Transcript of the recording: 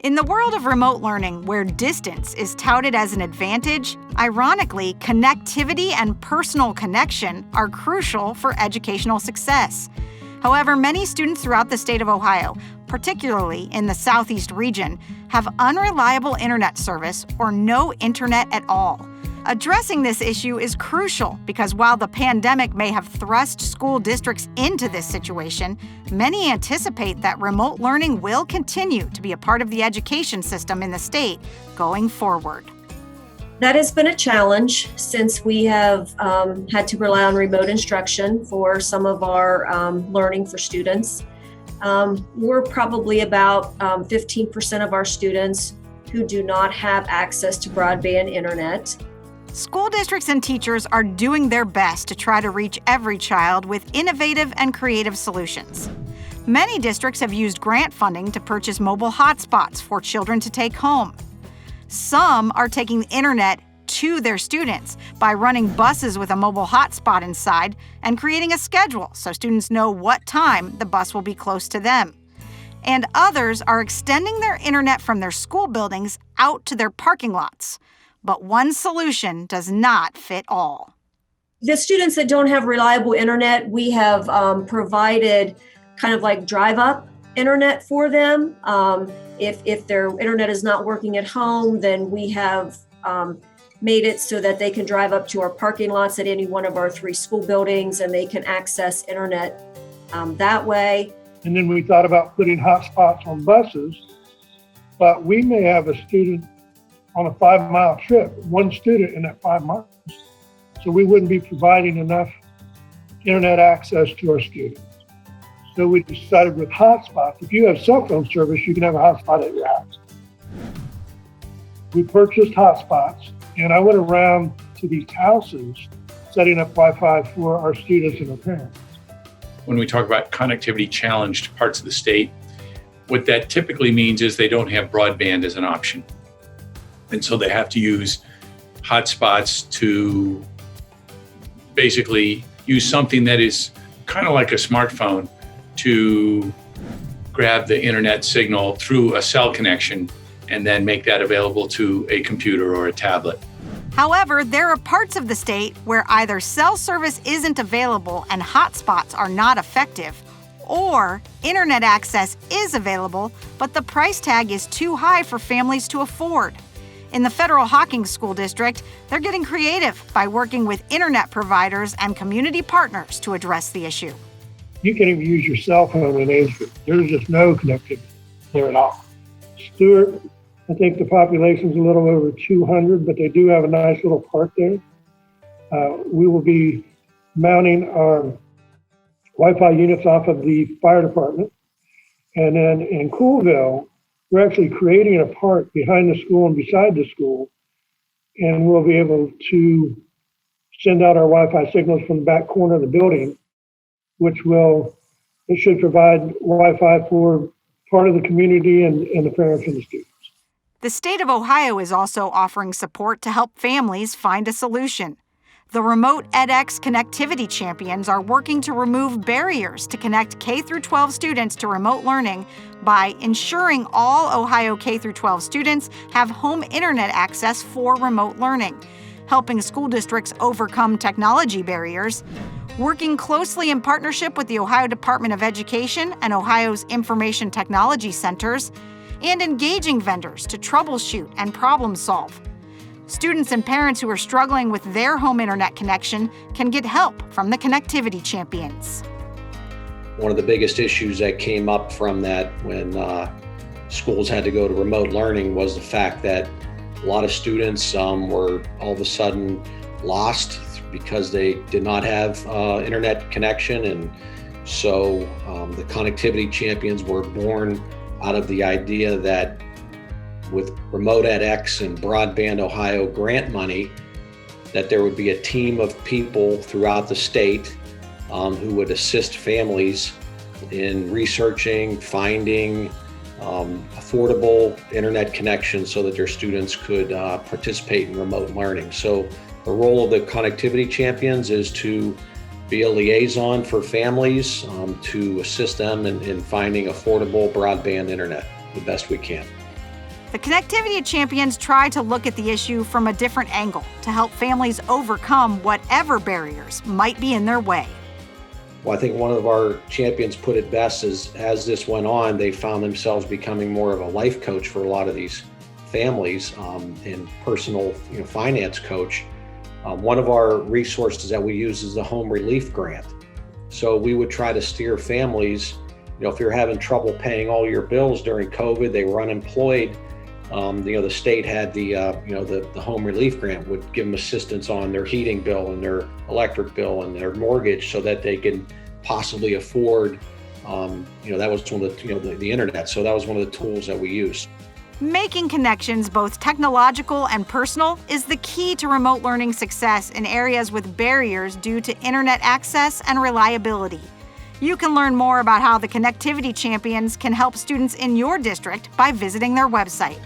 In the world of remote learning, where distance is touted as an advantage, ironically, connectivity and personal connection are crucial for educational success. However, many students throughout the state of Ohio, particularly in the Southeast region, have unreliable internet service or no internet at all. Addressing this issue is crucial because while the pandemic may have thrust school districts into this situation, many anticipate that remote learning will continue to be a part of the education system in the state going forward. That has been a challenge since we have had to rely on remote instruction for some of our learning for students. We're probably about 15% of our students who do not have access to broadband internet. School districts and teachers are doing their best to try to reach every child with innovative and creative solutions. Many districts have used grant funding to purchase mobile hotspots for children to take home. Some are taking the internet to their students by running buses with a mobile hotspot inside and creating a schedule so students know what time the bus will be close to them. And others are extending their internet from their school buildings out to their parking lots. But one solution does not fit all. The students that don't have reliable internet, we have provided kind of like drive-up internet for them. If their internet is not working at home, then we have made it so that they can drive up to our parking lots at any one of our 3 school buildings and they can access internet that way. And then we thought about putting hotspots on buses, but we may have a student on a 5-mile trip, one student in that 5 miles. So we wouldn't be providing enough internet access to our students. So we decided with hotspots, if you have cell phone service, you can have a hotspot at your house. We purchased hotspots, and I went around to these houses setting up Wi-Fi for our students and their parents. When we talk about connectivity challenged parts of the state, what that typically means is they don't have broadband as an option. And so they have to use hotspots to basically use something that is kind of like a smartphone to grab the internet signal through a cell connection and then make that available to a computer or a tablet. However, there are parts of the state where either cell service isn't available and hotspots are not effective, or internet access is available, but the price tag is too high for families to afford. In the Federal Hawkins School District, they're getting creative by working with internet providers and community partners to address the issue. You can't even use your cell phone in Ainsworth. There's just no connectivity there at all. Stewart, I think the population's a little over 200, but they do have a nice little park there. We will be mounting our Wi-Fi units off of the fire department. And then in Coolville, we're actually creating a park behind the school and beside the school, and we'll be able to send out our Wi-Fi signals from the back corner of the building, it should provide Wi-Fi for part of the community and the parents and the students. The state of Ohio is also offering support to help families find a solution. The RemotEDx connectivity champions are working to remove barriers to connect K-12 students to remote learning by ensuring all Ohio K-12 students have home internet access for remote learning, helping school districts overcome technology barriers, working closely in partnership with the Ohio Department of Education and Ohio's Information Technology Centers, and engaging vendors to troubleshoot and problem solve. Students and parents who are struggling with their home internet connection can get help from the connectivity champions. One of the biggest issues that came up from that when schools had to go to remote learning was the fact that a lot of students were all of a sudden lost because they did not have internet connection. And so the connectivity champions were born out of the idea that with RemotEDx and Broadband Ohio grant money, that there would be a team of people throughout the state who would assist families in researching, finding affordable internet connections so that their students could participate in remote learning. So the role of the connectivity champions is to be a liaison for families to assist them in finding affordable broadband internet the best we can. The Connectivity Champions try to look at the issue from a different angle to help families overcome whatever barriers might be in their way. Well, I think one of our champions put it best is, as this went on, they found themselves becoming more of a life coach for a lot of these families, and personal finance coach. One of our resources that we use is the home relief grant. So we would try to steer families, if you're having trouble paying all your bills during COVID, they were unemployed, the state had the home relief grant would give them assistance on their heating bill and their electric bill and their mortgage so that they can possibly afford, that was one of the internet. So that was one of the tools that we used. Making connections, both technological and personal, is the key to remote learning success in areas with barriers due to internet access and reliability. You can learn more about how the Connectivity Champions can help students in your district by visiting their website.